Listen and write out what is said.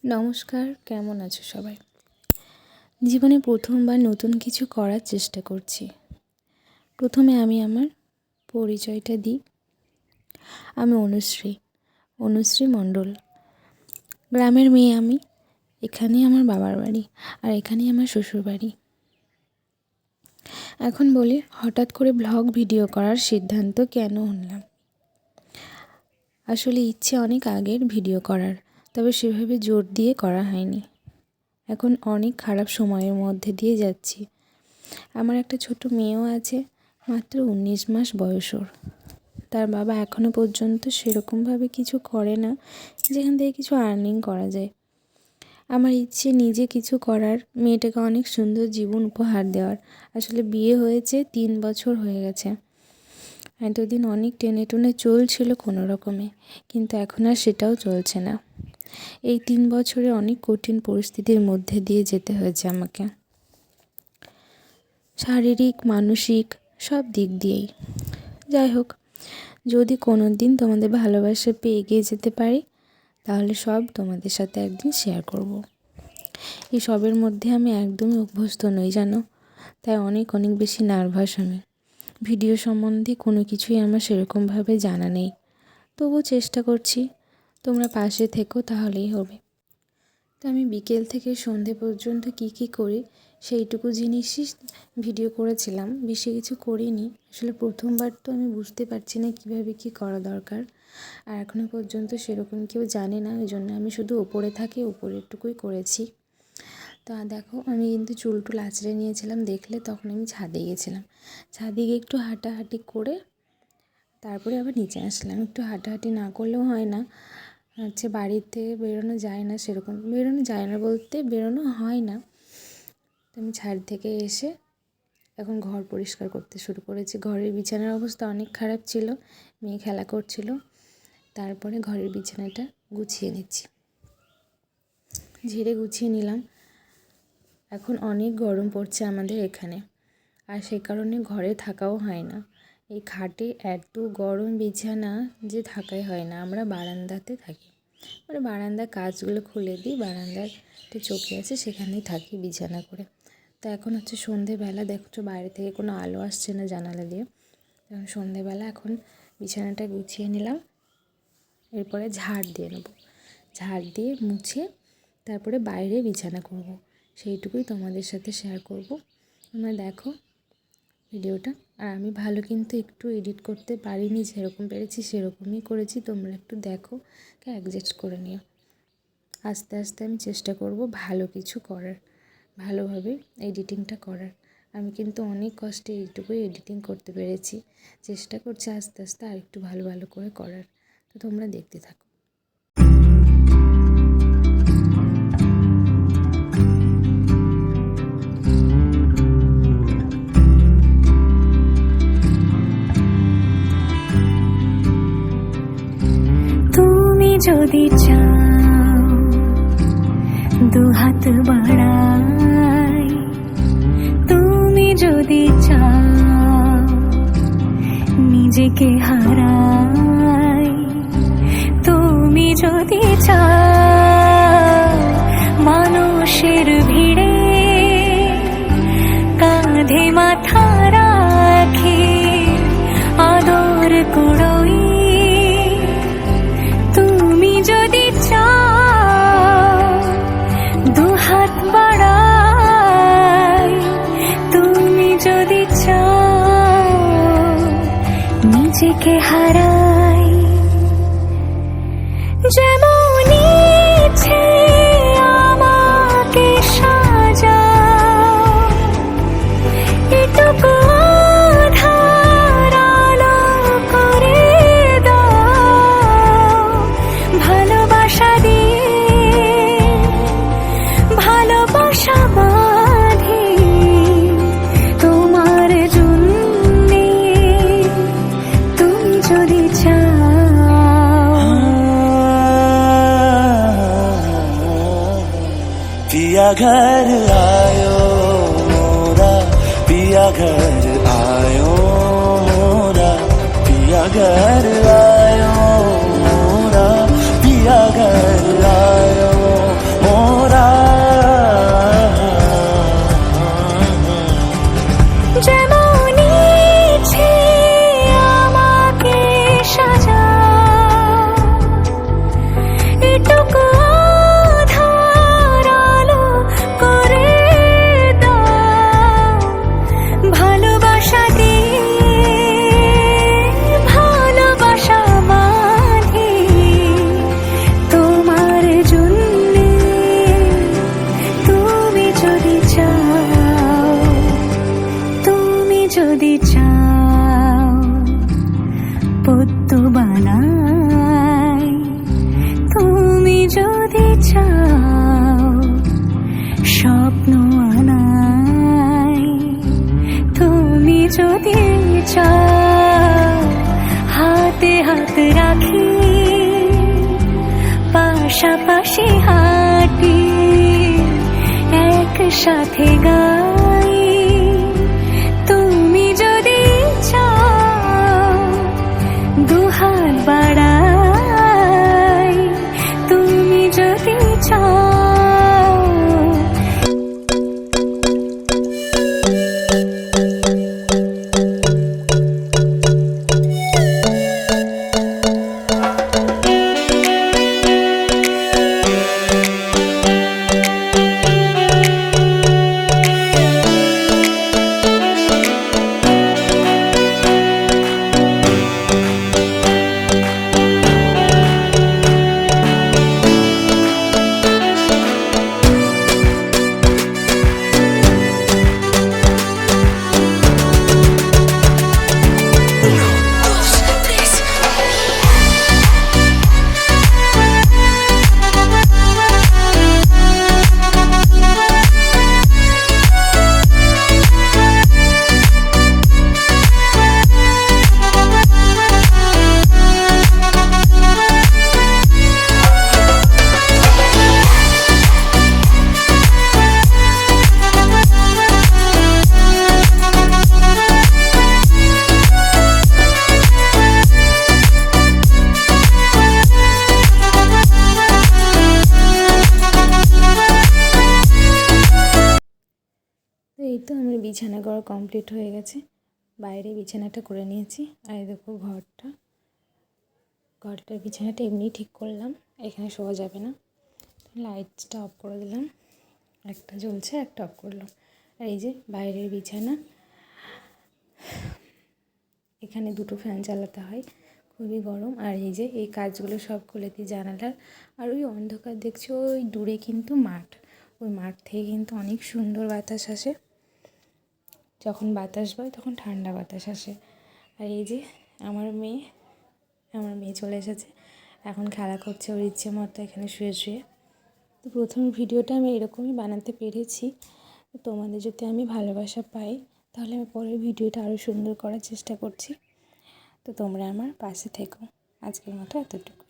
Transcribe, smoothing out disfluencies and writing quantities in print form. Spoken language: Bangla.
নমস্কার, কেমন আছো সবাই? জীবনে প্রথমবার নতুন কিছু করার চেষ্টা করছি। প্রথমে আমি আমার পরিচয়টা দিই। আমি অনুশ্রী মণ্ডল। গ্রামের মেয়ে আমি। এখানেই আমার বাবার বাড়ি আর এখানেই আমার শ্বশুর বাড়ি। এখন বলি, হঠাৎ করে ব্লগ ভিডিও করার সিদ্ধান্ত কেন নিলাম। আসলে ইচ্ছে অনেক আগের ভিডিও করার, তবে সেভাবে জোর দিয়ে করা হয়নি। এখন অনেক খারাপ সময়ের মধ্যে দিয়ে যাচ্ছি। আমার একটা ছোট মেয়েও আছে, মাত্র 19 মাস বয়স ওর। তার বাবা এখনও পর্যন্ত সেরকমভাবে কিছু করে না যেখান থেকে কিছু আর্নিং করা যায়। আমার ইচ্ছে নিজে কিছু করার, মেয়েটাকে অনেক সুন্দর জীবন উপহার দেওয়ার। আসলে বিয়ে হয়েছে 3 বছর হয়ে গেছে। এতদিন অনেক টেনে টুনে চলছিল কোনো রকমে, কিন্তু এখন আর সেটাও চলছে না। এই 3 বছরে অনেক কঠিন পরিস্থিতির মধ্যে দিয়ে যেতে হয়েছে আমাকে, শারীরিক মানসিক সব দিক দিয়েই। যাই হোক, যদি কোনো দিন তোমাদের ভালোবাসা পেয়ে এগিয়ে যেতে পারি, তাহলে সব তোমাদের সাথে একদিন শেয়ার করব। এই সবের মধ্যে আমি একদমই অভ্যস্ত নই জানো, তাই অনেক বেশি নার্ভাস আমি। ভিডিও সম্বন্ধে কোনো কিছুই আমার সেরকমভাবে জানা নেই, তবুও চেষ্টা করছি। তোমরা পাশে থেকো, তাহলেই হবে। তো আমি বিকেল থেকে সন্ধে পর্যন্ত কি করি সেইটুকু জিনিসই ভিডিও করেছিলাম, বেশি কিছু করিনি। আসলে প্রথমবার তো আমি বুঝতে পারছি না কীভাবে কী করা দরকার, আর এখনও পর্যন্ত সেরকম কেউ জানে না। ওই জন্য আমি শুধু ওপরে থাকি, ওপরেরটুকুই করেছি। তা দেখো, আমি কিন্তু চুল টুল আঁচড়ে নিয়েছিলাম, দেখলে তখন আমি ছাদে গিয়েছিলাম। ছাদে গিয়ে একটু হাঁটাহাঁটি করে তারপরে আবার নিচে আসলাম। একটু হাঁটাহাঁটি না করলেও হয় না, বাড়িতে বেরোনো যায় না, সেরকম বেরোনো যায় না বলতে বেরোনো হয় না। তো আমি ছাদ থেকে এসে এখন ঘর পরিষ্কার করতে শুরু করেছি। ঘরের বিছানার অবস্থা অনেক খারাপ ছিল, মেয়ে খেলা করছিল। তারপরে ঘরের বিছানাটা গুছিয়ে নিচ্ছি, ঝেড়ে গুছিয়ে নিলাম। এখন অনেক গরম পড়ছে আমাদের এখানে, আর সেই কারণে ঘরে থাকাও হয় না। এই খাটে এত গরম বিছানা যে থাকাই হয় না। আমরা বারান্দাতে থাকি, বারান্দার কাচগুলো খুলে দিই, বারান্দার একটা চৌকি আছে সেখানেই থাকি বিছানা করে। তো এখন সন্ধেবেলা, দেখছো বাইরে থেকে কোনো আলো আসছে না জানালা দিয়ে। এখন সন্ধেবেলা, এখন বিছানাটা গুছিয়ে নিলাম। এরপরে ঝাড় দিয়ে নেব, ঝাড় দিয়ে মুছে তারপরে বাইরে বিছানা করব। সেইটুকুই তোমাদের সাথে শেয়ার করব। তোমরা দেখো ভিডিওটা। আর আমি ভালো কিন্তু একটু এডিট করতে পারিনি, যেরকম পেরেছি সেরকমই করেছি। তোমরা একটু দেখো, অ্যাডজাস্ট করে নিও। আস্তে আস্তে আমি চেষ্টা করব ভালো কিছু করার, ভালোভাবে এডিটিংটা করার। আমি কিন্তু অনেক কষ্টে এইটুকুই এডিটিং করতে পেরেছি। চেষ্টা করছি আস্তে আস্তে আর একটু ভালো করে করার। তো তোমরা দেখতে থাকো। যদি চাও দুহাত বাড়াই, তুমি যদি চাও নিজেকে হারাই, তুমি যদি চাও মানুষের ভিড়ে কাঁধে মাথা রাখি আদর কুড়োই, যদি চাও দুহাত বাড়াই, তুমি যদি চাও নিজেকে হারাই, যেমন ইচ্ছে আমাকে সাজাও, এটুকু पिया घर आयो मोरा, पिया घर आयो मोरा, पिया घर आयो मोरा, पिया घर आयो চাও স্বপ্ন আনাই, তুমি যদি চাও হাতে হাত রাখি, পাশাপাশি হাঁটি, একসাথে গাই, তুমি যদি চাও দুহাত বাড়াই, তুমি যদি চাও। তো এই তো আমার বিছানা করা কমপ্লিট হয়ে গেছে, বাইরে বিছানাটা করে নিয়েছি। আর এই দেখো ঘরটার বিছানাটা এমনি ঠিক করলাম, এখানে শোয়া যাবে না, লাইটটা অফ করে দিলাম, একটা জ্বলছে একটা অফ করলাম। আর এই যে বাইরের বিছানা, এখানে দুটো ফ্যান চালাতে হয়, খুবই গরম। আর এই যে এই কাজগুলো সব খুলে দিই জানালার। আর ওই অন্ধকার দেখছো ওই দূরে কিন্তু মাঠ, ওই মাঠ থেকে কিন্তু অনেক সুন্দর বাতাস আসে, যখন বাতাস বয় তখন ঠান্ডা বাতাস আসে। আর এই যে আমার মেয়ে চলে এসেছে, এখন খেলা করছে ওর ইচ্ছে মতো এখানে শুয়ে শুয়ে। তো প্রথম ভিডিওটা আমি এরকমই বানাতে পেরেছি। তোমাদের যদি আমি ভালোবাসা পাই তাহলে আমি পরের ভিডিওটা আরও সুন্দর করার চেষ্টা করছি। তো তোমরা আমার পাশে থেকো। আজকের মতো এতটুকু।